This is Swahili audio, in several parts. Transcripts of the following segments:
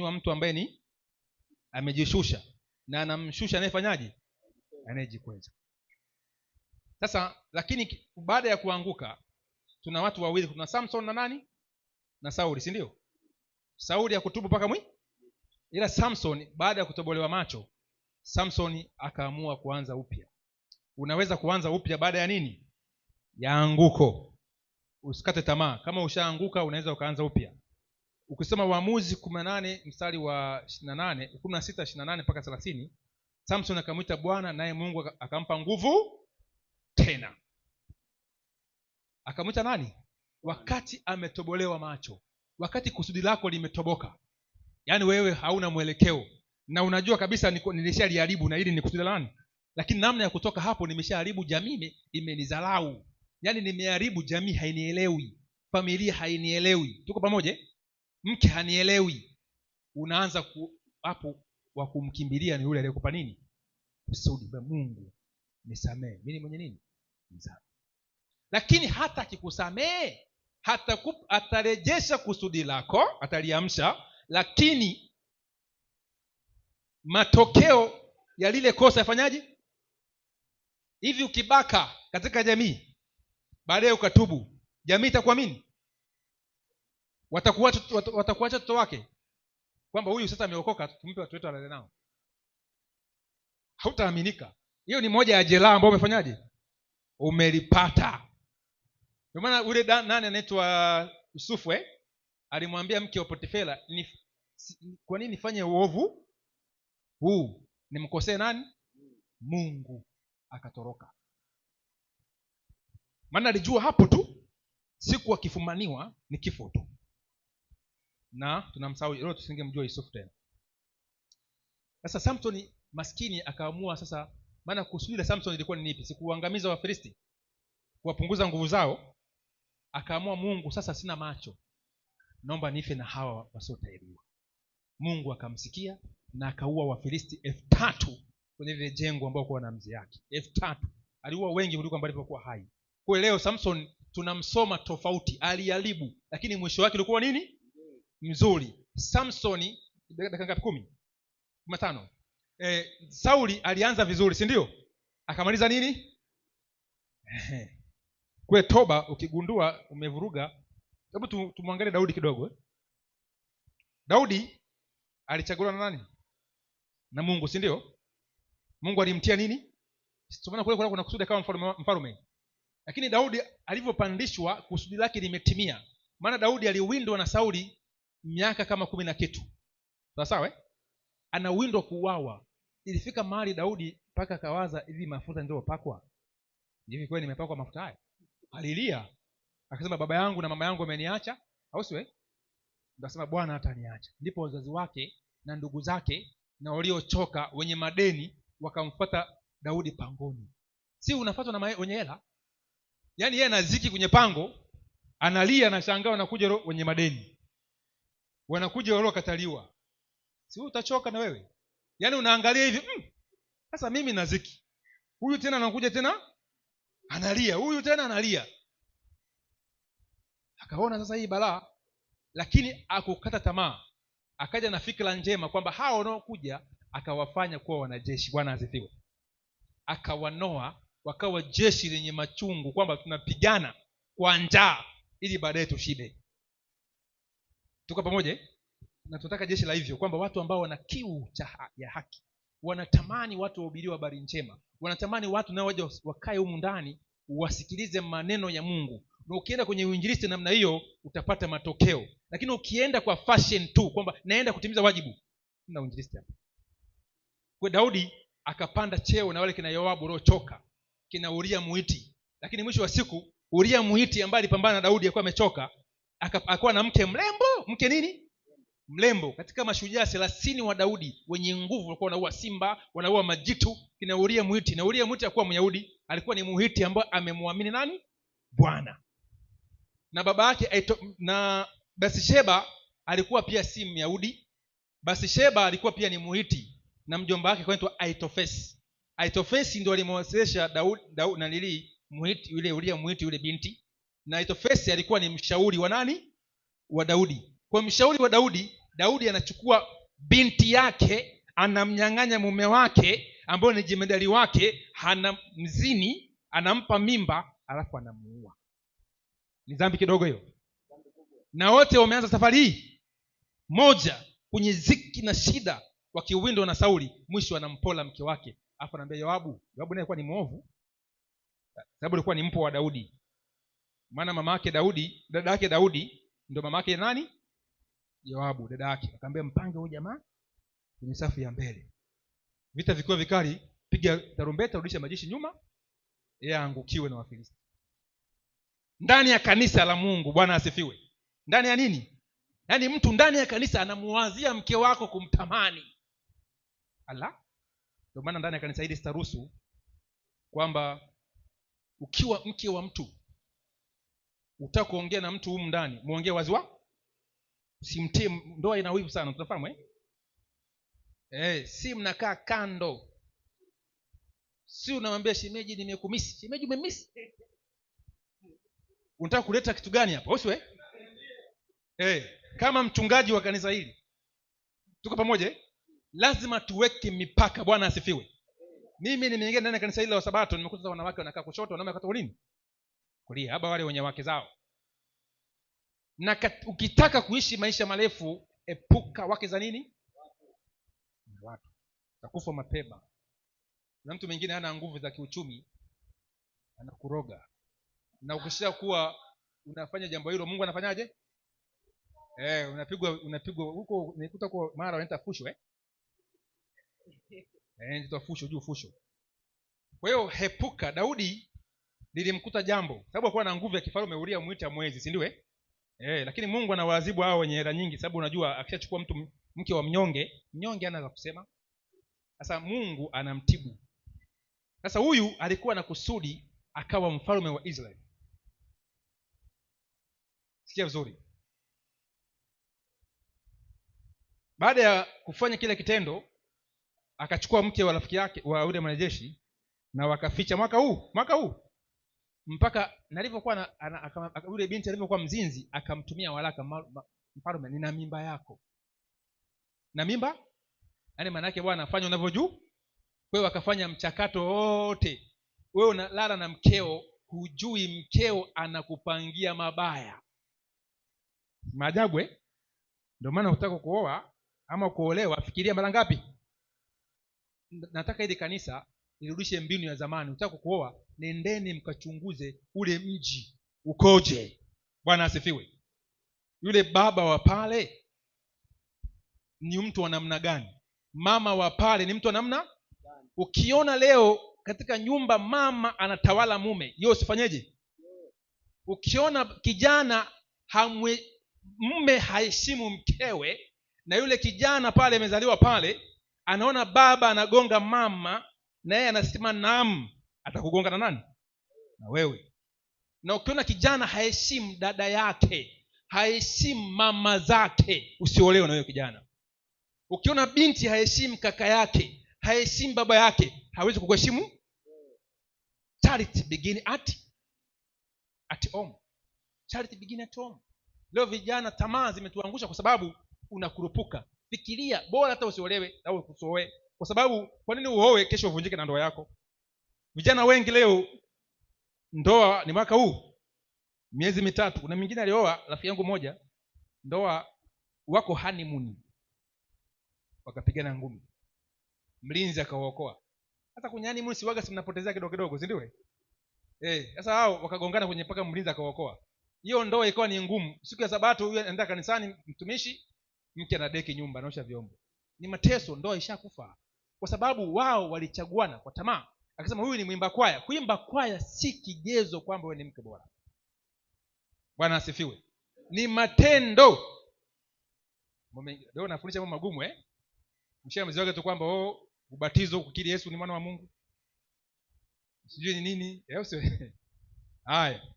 ananyanyua mtu ambaye ni amejishusha, na anamshusha anayefanyaje? Anayejikweza. Sasa lakini baada ya kuanguka tuna watu wawili, kuna Samson na nani? Na Sauli, si ndio? Sauli hakutubu mpaka ila Samson baada ya kutobolewa macho, Samson akaamua kuanza upya. Unaweza kuanza upya baada ya nini? Ya anguko. Usikate tamaa. Kama ushaanguka unaweza ukaanza upya. Ukisema Waamuzi 18 mstari wa 28, 16:28 mpaka 30, Samson akamwita Bwana naye Mungu akampa nguvu tena. Akamwita nani? Wakati ametobolewa macho. Wakati kusudi lako limetoboka. Yaani wewe hauna mwelekeo na unajua kabisa nilishaliharibu na hili ni kusudi la nani? Lakini namna ya kutoka hapo, nimeshaharibu, jamii imenidharau. Yaani nimeharibu jamii, hainielewi. Familia hainielewi. Tuko pamoja? Mke hanielewi. Unaanza hapo wa kumkimbilia ni yule aliyekupa nini? Kusudi. Mungu nisamee. Mimi mwenye nini? Mzaa. Lakini hata akikusamee, atarejesha kusudi lako, ataliamsha, lakini matokeo ya lile kosa yafanyaje? Hivi ukibaka katika jamii, baadaye ukatubu, jamii itakuamini? Watakuacha watoto wake kwamba huyu sasa ameokoka, tumpe watu wetu walale nao? Hautaaminika. Hiyo ni moja ya jeraha ambayo umefanyaje? Umelipata. Kwa maana ule nani anaitwa Yusufu alimwambia mke wa Potifera, kwa nini nifanye uovu huu? Nimkosee nani? Mungu. Akatoroka. Maana alijua hapo tu siku akifumaniwa ni kifo tu. Na tunamsahau leo, tusingemjua Yusufu tena. Sasa Samson maskini akaamua sasa, maana kusudi la Samson ilikuwa ni nipi? Sikuangamiza Wafilisti, kuwapunguza nguvu zao. Akaamua, Mungu sasa sina macho, naomba nife na hawa wasiotahiriwa. Mungu akamsikia na akaua Wafilisti 3,000 kwenye ile jengo ambao kwa na mzee yake. 3,000. Aliua wengi kuliko ambao alipokuwa hai. Kwa leo Samson tunamsoma tofauti, aliharibu, lakini mwisho wake ulikuwa nini? Mzuri. Samson dakika ngapi? 15. Sauli alianza vizuri, si ndio? Akamaliza nini? Kwa toba ukigundua umevuruga. Hebu tumwangalie Daudi kidogo. Daudi alichaguliwa na nani? Na Mungu, si ndio? Mungu alimtia nini? Tunaona kule kuna kusudi kama mfalme. Lakini Daudi alivyopandishwa kusudi lake limetimia. Maana Daudi aliwindwa na Sauli miaka kama 10 na kitu. Sawa? Anawindwa kuuawa. Ilifika mahali Daudi mpaka akawaza, hivi mafuta ndio pakwa? Hivi kweli nimepakwa mafuta haya? Alilia. Akasema baba yangu na mama yangu wameniacha, au siwe? Ndio asema Bwana hataniacha. Ndipo wazazi wake na ndugu zake na waliochoka wenye madeni wakamfuata Daudi pangoni. Si unafuatwa na wenye hela? Yaani yeye anaziki kwenye pango, analia na shangaa wanakuja wenye madeni. Wanakuja waliokataliwa. Si utachoka na wewe? Yaani unaangalia hivi, sasa mimi naziki. Huyu tena anakuja tena analia, huyu tena analia. Akaona sasa hii balaa, lakini akukata tamaa. Akaja na fikra njema kwamba hao wanaokuja akawafanya kuwa wanajeshi. Bwana asifiwe. Akawanoa wakawa jeshi lenye machungu, kwamba tunapigana kwa njaa ili baadaye tushibe. Tuko pamoja? Na tunataka jeshi la hivyo, kwamba watu ambao wana kiu ya haki, wanatamani watu wahubiriwe habari njema, wanatamani watu nao waje wakae humu ndani wasikilize maneno ya Mungu. Na ukienda kwenye uinjilisti namna hiyo utapata matokeo. Lakini ukienda kwa fashion tu kwamba naenda kutimiza wajibu, na uinjilisti hapa. Kwa Daudi akapanda cheo na wale kina Yoabu waliochoka, kina Uria Muhiti. Lakini mwisho wa siku Uria Muhiti ambaye alipambana na Daudi alikuwa amechoka, akakuwa na mke mrembo. Mke nini? Mrembo. Katika mashujaa 30 wa Daudi wenye nguvu walikuwa wanaua simba, wanaua majitu, kina Uria Muhiti. Na Uria Muhiti alikuwa Myahudi, alikuwa ni Muhiti ambaye amemwamini nani? Bwana. Na baba yake na Bathsheba alikuwa pia si Myahudi. Bathsheba alikuwa pia ni Muhiti, na mjomba wake anaitwa Aitofesi. Aitofesi ndio alimwozesha Daudi na Lili Muhiti, yule Uria Muhiti yule binti. Na Aitofesi alikuwa ni mshauri wa nani? Wa Daudi. Kwa mshauri wa Daudi Daudi anachukua binti yake, anamnyang'anya mume wake ambaye ni jemedari wake, mzini, anampa mimba, alafu anamuua. Ni dhambi kidogo hiyo? Na wote wameanza safari hii moja kwenye ziki na shida, wakiwindwa na Sauli. Mwisho anampola mke wake, alafu anamwambia Yoabu naye alikuwa ni muovu, sababu alikuwa ni mpo wa Daudi. Maana mama yake Daudi, dada yake Daudi ndio mama yake nani? Yoabu, dada yake. Akamwambia mpange huyu jamaa kwenye safu ya mbele, vita vikiwa vikali, piga tarumbeta, rudisha majeshi nyuma, yeye aangukiwe na Wafilisti. Ndani ya kanisa la Mungu, Bwana asifiwe. Ndani ya nini? Yaani mtu ndani ya kanisa anamuwazia mke wako kumtamani. Ala, ndio maana ndani ya kanisa hili sitaruhusu kwamba ukiwa mke wa mtu utaka kuongea na mtu humu ndani, muongee wazi usimtie. Ndoa ina wivu sana, tunafahamu si mnakaa kando, si unamwambia shemeji nimekumisi. Shemeji umemisi? Unataka kuleta kitu gani hapa? Usiwe kama mchungaji wa kanisa hili, tuko pamoja lazima tuweke mipaka. Bwana asifiwe. Mimi nimeingia ndani ya kanisa hili la Sabato, nimekuta wanawake wanakaa kushoto, wanaume wanakaa kulini kulia, haba wale wenye wake zao. Na ukitaka kuishi maisha marefu, epuka wake za nini? Watu utakufa mapema. Na mtu mwingine hana nguvu za kiuchumi, anakuroga. Na ukisha kuwa unafanya jambo hilo, Mungu anafanyaje? Unapigwa huko, nikuta kwa mara wanaita fusho ndio fusho juu fusho. Kwa hiyo hepuka. Daudi lilimkuta jambo, sababu alikuwa na nguvu ya kifalme, Uria muita mwezi, si ndio lakini Mungu anawaadhibu hao wenye hela nyingi, sababu unajua akishachukua mtu mke wa mnyonge anaanza kusema. Sasa Mungu anamtibu. Sasa huyu alikuwa na kusudi akawa mfalme wa Israeli. Sikia vizuri. Baada ya kufanya kile kitendo, akachukua mke wa rafiki yake wa yule mwanajeshi na wakaficha mwaka huu mpaka nalivyokuwa yule binti alivyokuwa mzinzi, akamtumia waraka mfalme, nina mimba yako. Na mimba yaani maana yake bwana afanye unavyojua. Kwa hiyo akafanya mchakato wote. Wewe unalala na mkeo, hujui mkeo anakupangia mabaya. Maajabu ndio maana hutaka kuoa ama kuolewa, fikiria mara ngapi. Nataka hili kanisa nirudishe mbinu ya zamani. Unataka kuoa, nendeni mkachunguze ule mji ukoje. Bwana asifiwe. Yule baba wa pale ni mtu wa namna gani? Mama wa pale ni mtu wa namna gani? Ukiona leo katika nyumba mama anatawala mume, yeye usifanyeje? Ukiona kijana mume haheshimu mkewe, na yule kijana pale amezaliwa pale, anaona baba anagonga mama, na yeye anasema naam, atakugonga na nani? Na wewe. Na ukiona kijana haheshimu dada yake, haheshimu mama zake, usiolewe na huyo kijana. Ukiona binti haheshimu kaka yake, haheshimu baba yake, hawezi kukuheshimu. Charity begin at home. Charity begin at home. Leo vijana tamaa zimetuangusha kwa sababu unakurupuka. Fikiria bora hata usiolewe au usioe. Kwa sababu kwa nini uoe kesho uvunjike na ndoa yako? Vijana wengi leo ndoa ni mwaka huu miezi 3. Kuna mwingine alioa, rafiki yangu moja, ndoa wako honeymoon, wakapigana ngumi, mlinzi akawaokoa. Hata kwenye honeymoon si waga mnapotezea kidogo kidogo, si ndio? Sasa hao wakagongana kwenye paka, mlinzi akawaokoa. Hiyo ndoa ikawa ni ngumu. Siku ya Sabato huyu anaenda kanisani, mtumishi, mke anadeki nyumba, anaosha vyombo. Ni mateso, ndoa ishakufa. Kwa sababu wao walichaguana kwa tamaa. Akasema huyu ni mwimba kwaya. Kuimba kwaya si kigezo kwamba wewe ni mke bora. Bwana asifiwe. Ni matendo. Leo nafundisha mambo magumu mshamziwaga tu kwamba ubatizo kukiri Yesu ni mwana wa Mungu, sijui ni nini haya.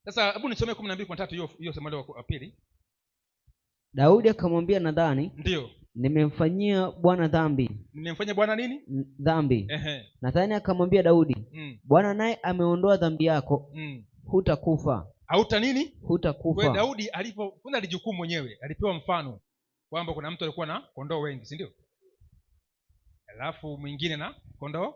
Sasa hebu nisome 12:3 hiyo somo la pili. Daudi akamwambia Nathani, ndio nimemfanyia Bwana dhambi. Nimemfanyia Bwana nini? Dhambi. Nathani akamwambia Daudi, Bwana naye ameondoa dhambi yako, hutakufa. hauta nini. Kwa hutakufa. Daudi kuna alijukumu mwenyewe, alipewa mfano kwamba kuna mtu alikuwa na kondoo wengi, si ndio? Alafu mwingine na kondoo